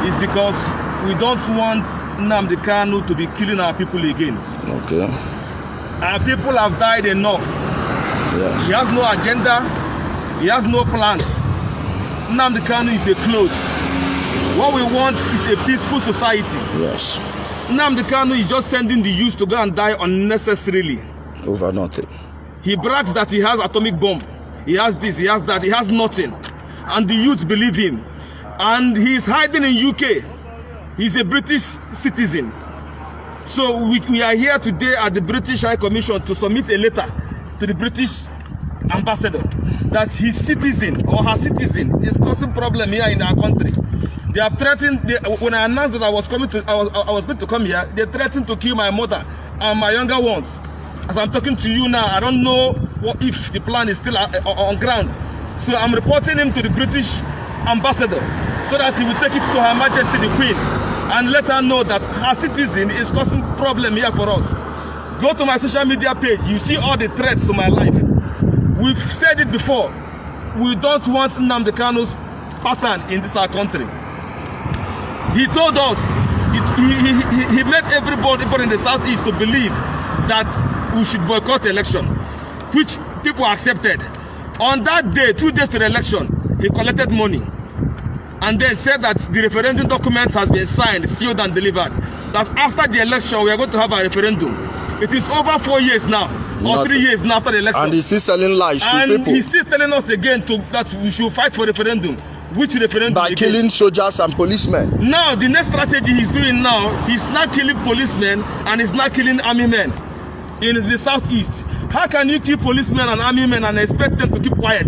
is because we don't want Nnamdi Kanu to be killing our people again. Okay. Our people have died enough. Yes. He has no agenda. He has no plans. Nnamdi Kanu is a close. What we want is a peaceful society. Yes. Nnamdi Kanu is just sending the youth to go and die unnecessarily. Over nothing. He brags that he has atomic bomb. He has this, he has that, he has nothing. And the youth believe him. And he is hiding in UK. He's a British citizen. So we are here today at the British High Commission to submit a letter to the British ambassador that his citizen or her citizen is causing problem here in our country. They have threatened, when I announced that I was going to come here, they threatened to kill my mother and my younger ones. As I'm talking to you now, I don't know if the plan is still on ground. So I'm reporting him to the British ambassador so that he will take it to Her Majesty the Queen and let her know that her citizen is causing problem here for us. Go to my social media page, you see all the threats to my life. We've said it before, we don't want Nnamdi Kanu's pattern in this our country. He told us, he made everybody in the southeast to believe that we should boycott the election, which people accepted. On that day, 2 days to the election, he collected money and then said that the referendum document has been signed, sealed and delivered. That after the election, we are going to have a referendum. It is over 4 years now, or 3 years now after the election. And he's still selling lies to people. And he's still telling us again that we should fight for referendum. Which referendum? By killing soldiers and policemen. Now, the next strategy he's doing now, he's not killing policemen and he's not killing army men in the southeast. How can you kill policemen and army men and expect them to keep quiet?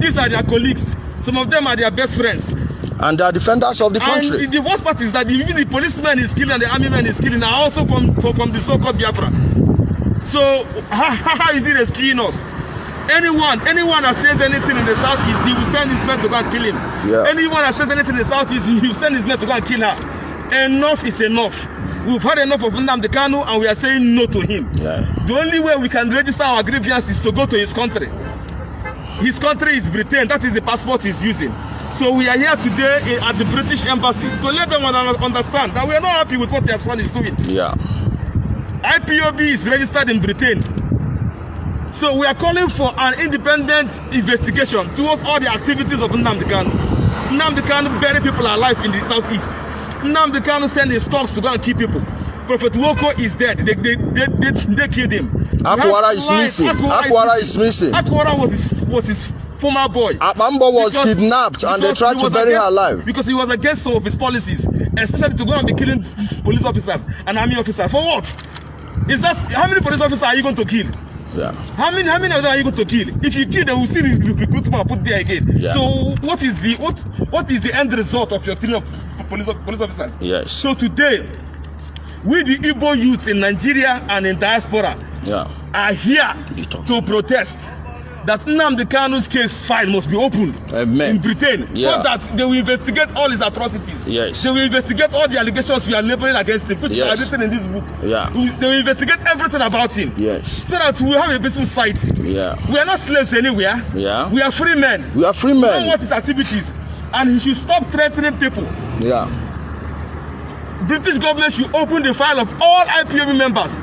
These are their colleagues. Some of them are their best friends. And they are defenders of the country. And the worst part is that even the policeman is killing and the army man is killing are also from the so-called Biafra. So how is he rescuing us? Anyone that says anything in the southeast, he will send his men to go and kill him. Yeah. Anyone that says anything in the southeast, he will send his men to go and kill her. Enough is enough. We've had enough of Nnamdi Kanu and we are saying no to him. Yeah. The only way we can register our grievance is to go to his country. His country is Britain. That is the passport he's using. So we are here today at the British Embassy to let them understand that we are not happy with what their son is doing. Yeah. IPOB is registered in Britain. So we are calling for an independent investigation towards all the activities of Nnamdi Kanu. Nnamdi Kanu bury people alive in the southeast. Nnamdi Kanu send his thugs to go and kill people. Prophet Woko is dead. They killed him. Akwara is missing. Akwara is missing. Akwara was his former boy. Abambo was kidnapped and they tried to bury her alive. Because he was against some of his policies, especially to go and be killing police officers and army officers. For what? Is that how many police officers are you going to kill? Yeah. How many of them are you going to kill? If you kill, they will still recruit them and put there again. Yeah. So what is the end result of your killing of police officers? Yes. So today, we the Igbo youths in Nigeria and in diaspora are here to protest that Nnamdi Kanu's case file must be opened in Britain so that they will investigate all his atrocities. Yes. They will investigate all the allegations we are labeling against him, which are written in this book. Yeah. They will investigate everything about him. Yes. So that we have a peaceful society. Yeah. We are not slaves anywhere. Yeah. We are free men. We are free men. We don't want his activities. And he should stop threatening people. Yeah. British government should open the file of all IPOB members.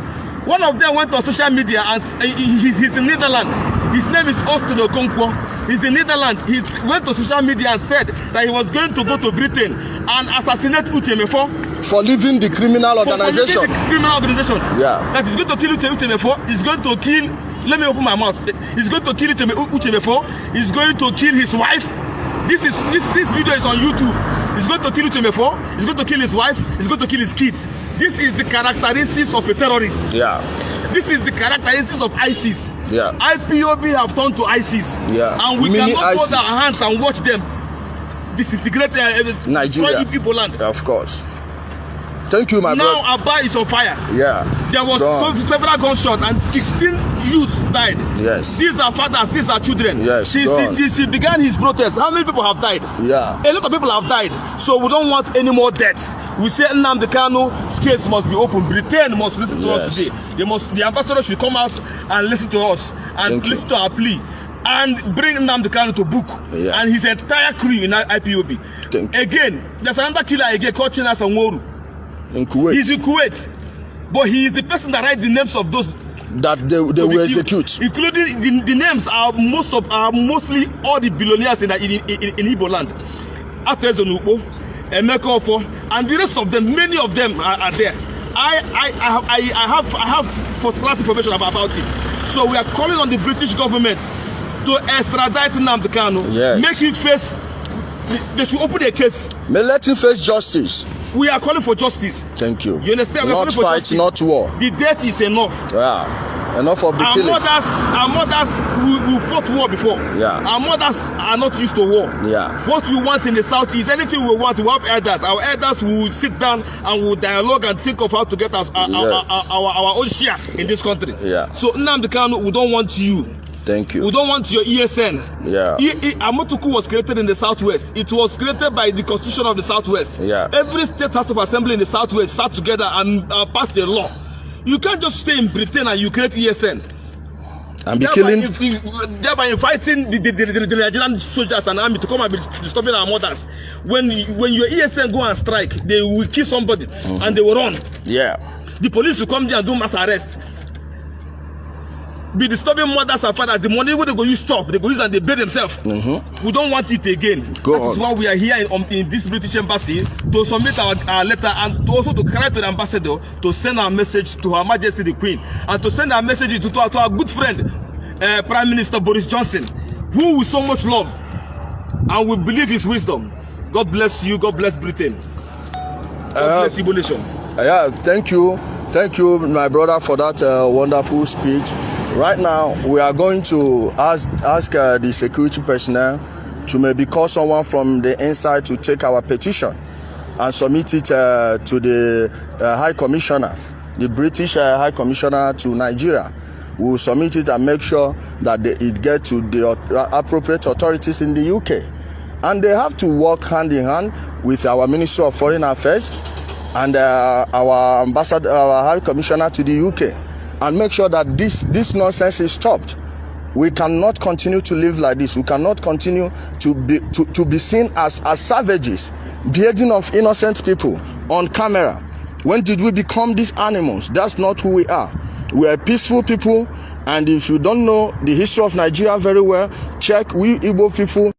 One of them went on social media and he's in Netherlands. His name is Austin Okonkwo. He's in Netherlands. He went to social media and said that he was going to go to Britain and assassinate Uche Mefo. For leaving the criminal organization. For leaving the criminal organization. Yeah. That he's going to kill Uche Mefo. He's going to kill, let me open my mouth. He's going to kill Uche Mefo. He's going to kill his wife. This video is on YouTube. He's going to kill Uche Mefo. He's going to kill his wife. He's going to kill his kids. This is the characteristics of a terrorist. Yeah. This is the characteristics of ISIS. Yeah. IPOB have turned to ISIS. Yeah. And we cannot hold our hands and watch them disintegrate Nigeria people land. Of course. Thank you, my brother. Now Aba is on fire. Yeah. There was several gunshots and 16 youths died. Yes. These are fathers, these are children. Yes. Since he began his protest, how many people have died? Yeah. A lot of people have died. So we don't want any more deaths. We say Nnamdi Kanu's case must be open. Britain must listen to us today. The ambassador should come out and listen to us and listen to our plea. and bring Nnamdi Kanu to book and his entire crew in IPOB. Again, there's another killer again called Chinasa Nworu. In Kuwait. He's in Kuwait. But he is the person that writes the names of those that they will execute. Including the names are mostly all the billionaires in Igbo land. Atweze Onukpo, Emeka Ofo, and the rest of them, many of them are there. I have first class information about it. So we are calling on the British government to extradite Nnamdi Kanu. Yes. Make him face. They should open a case. May let him face justice. We are calling for justice. Thank you. You understand? Not fight, not war. The death is enough. Yeah. Enough of the killings. Our mothers we fought war before. Yeah. Our mothers are not used to war. Yeah. What we want in the south is anything we want. We have elders. Our elders will sit down and will dialogue and think of how to get our own share in this country. Yeah. So Nnamdi Kanu, we don't want you. Thank you. We don't want your ESN. Yeah. Amotuku was created in the southwest. It was created by the constitution of the southwest. Yeah. Every state house of assembly in the southwest sat together and passed the law. You can't just stay in Britain and you create ESN. And be killing. Thereby inviting the Nigerian soldiers and army to come and be disturbing our mothers. When your ESN go and strike, they will kill somebody and they will run. Yeah. The police will come there and do mass arrest. Be disturbing mothers and fathers. The money where they go use chop, they go use and they pay themselves. We don't want it again. That is why we are here in this British embassy to submit our letter and to also to cry to the ambassador to send our message to Her Majesty the Queen and to send our message to our good friend Prime Minister Boris Johnson, who with so much love and we believe his wisdom. God bless you. God bless Britain. God bless Igbo nation. Yeah, thank you, my brother, for that wonderful speech. Right now, we are going to ask the security personnel to maybe call someone from the inside to take our petition and submit it to the High Commissioner, the British High Commissioner to Nigeria. We will submit it and make sure that it gets to the appropriate authorities in the UK. And they have to work hand in hand with our Ministry of Foreign Affairs and our ambassador, our High Commissioner to the UK, and make sure that this nonsense is stopped. We cannot continue to live like this. We cannot continue to be seen as savages, beheading of innocent people on camera. When did we become these animals? That's not who we are. We are peaceful people, and if you don't know the history of Nigeria very well, check we Igbo people.